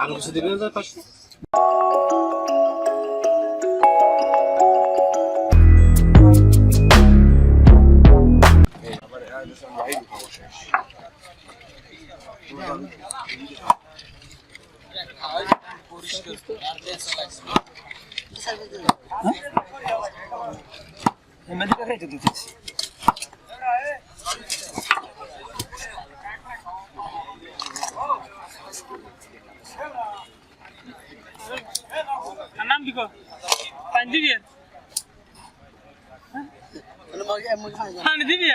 আর কিছু দিবেন না পাশে মেডিকেল খাইতে দিতেছি নাম কি কো পানি দিবি পানি দিবি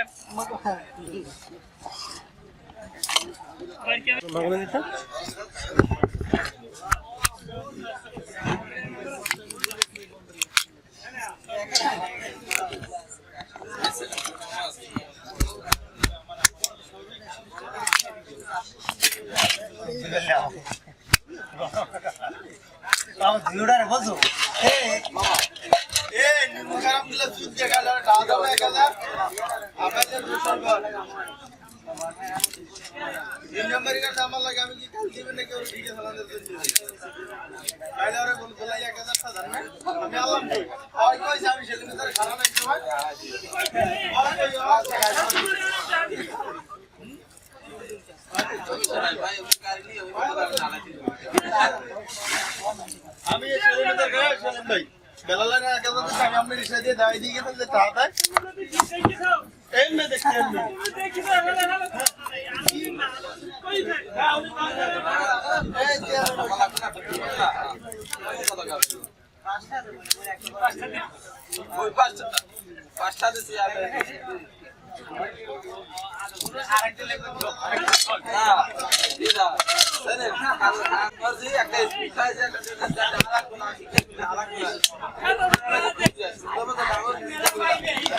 ভগবান দিতা Vamos, diuda re bozo. Nimu garam dile sud de gala daada hoye gala. Apaje dushan bol. In number ka samar lage ami ki kal dibe na ke or dike salane jonni. Kaila ore bol bola ya kaza ta dhanne. Ami allam koi. Aur koi sami shelme tar khara nahi hoy. Aur koi aur আমি সেলিমের গায়ে সেলিম ভাই বেলালা না কাছে তো আমি আপনি রিকশা দিয়ে দাঁড়িয়ে দিয়ে গেলাম যে টাকা এই মে দেখি আমি দেখি না কই ওই পাঁচটা দিছি আরেকটা লেখা না দিদা জানেন মর্জি একটা স্পিকার যে একটা আলাদা না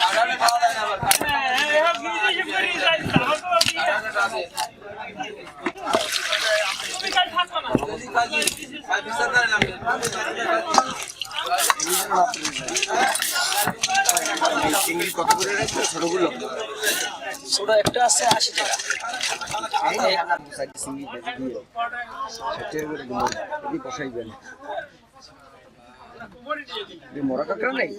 আগামী খাওয়া যায় না আবার তুমি কাল থাকো না কাল বিচার করেন আপনি চিংড়ি কত করে রেখেছো ছোটগুলো ছোট একটা আছে 80 টাকা এই যে আমার বুঝাই চিংড়ি দিয়ে 60 টাকা করে দিন যদি কষাইবেন এই মোরা কাকড়া নাই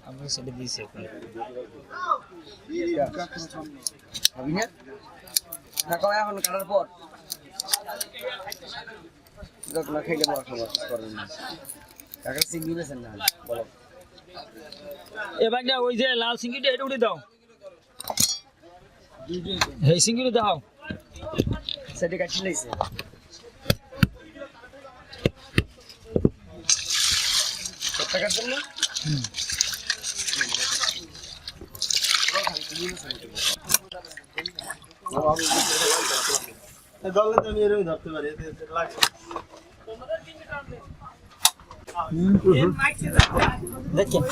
আমি সেটা দিছি আমি না টাকা এখন কাটার পর যতগুলো খাইলে বড় খাবার করেন না টাকা চিংড়ি বেছেন না বলো এবার না ওই যে লাল চিংড়িটা এটা উঠে দাও এই চিংড়ি দাও সেটা কাটি লাইছে কত টাকার জন্য দলে তো আমি এরকম ধরতে পারি লাগছে দেখেন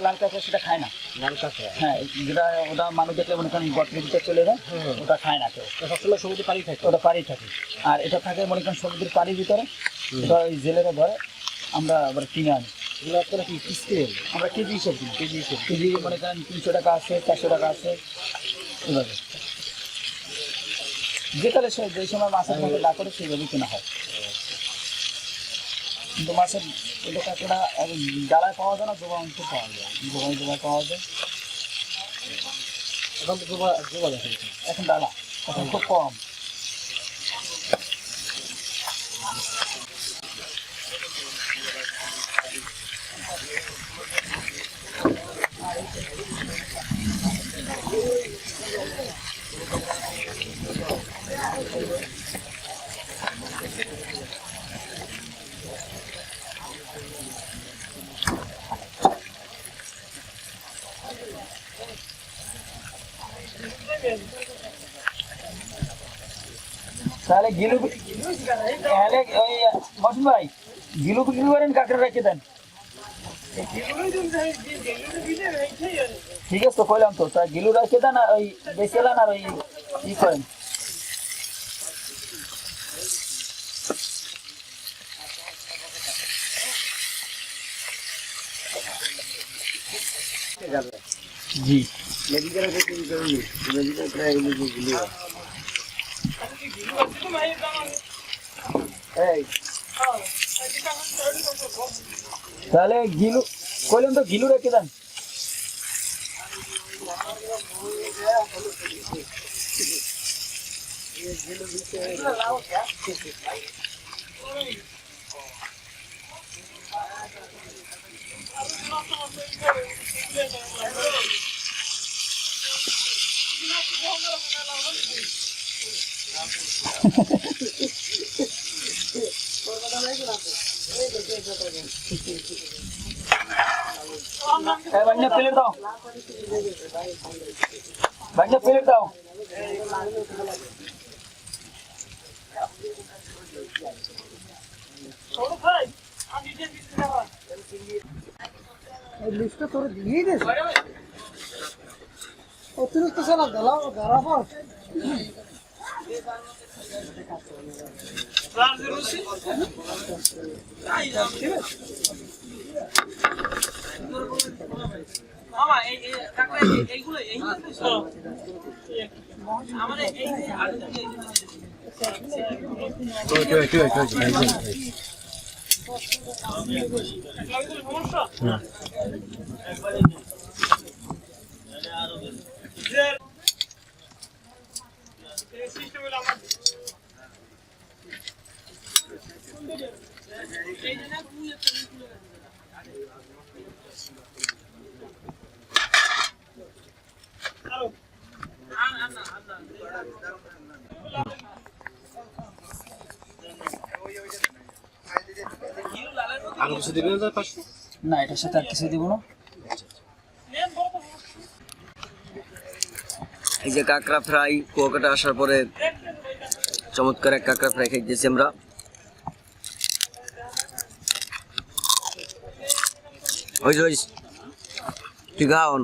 লালকা সেটা খায় না লালকা হ্যাঁ যেটা ওটা মানুষ দেখলে মনে করেন গর্তের ভিতরে চলে যায় ওটা খায় না কেউ সবসময় সমুদ্রের পাড়ি থাকে ওটা পাড়ি থাকে আর এটা থাকে মনে করেন সমুদ্রের পাড়ির ভিতরে এটা ওই জেলেরা ধরে আমরা আবার কিনে আনি এগুলো আপনারা কি কিস্তি আমরা কেজি হিসেব কিনি কেজি মনে করেন 300 টাকা আছে 400 টাকা আছে এভাবে যেখানে যে সময় মাছের মধ্যে না করে সেইভাবে কেনা হয় কিন্তু মাছের এটা কাঁকড়া ডালায় পাওয়া যায় না, জোবা অংশ পাওয়া যায়, জোবায় পাওয়া যায়। এখন তো জোবা দেখে, এখন ডালা এখন খুব কম। তাহলে গিলু তাহলে ওই মশন ভাই গিলু বিক্রি করেন, কাঁকড়া রেখে দেন। ঠিক আছে তো কইলাম তো, তা গিলু রেখে দেন আর ওই বেঁচে দেন আর ওই ই করেন। জি তাহলে গিলু কইলাম তো, গিলু রেখে দেন। ভাইয়া প্লেট দাও, ভাইয়া প্লেট দাও। লিস্টটা তোর দিয়েই দিয়েছে, অতিরিক্ত চালান দিলাম গাড়া পর। আর কিছু দিবেন না পাশে? না, এটার সাথে আর কিছু দিব না। এই যে কাঁকড়া ফ্রাই, কুয়াকাটা আসার পরে চমৎকার এক কাঁকড়া ফ্রাই খাইতেছি আমরা। ওই তুই খাওন।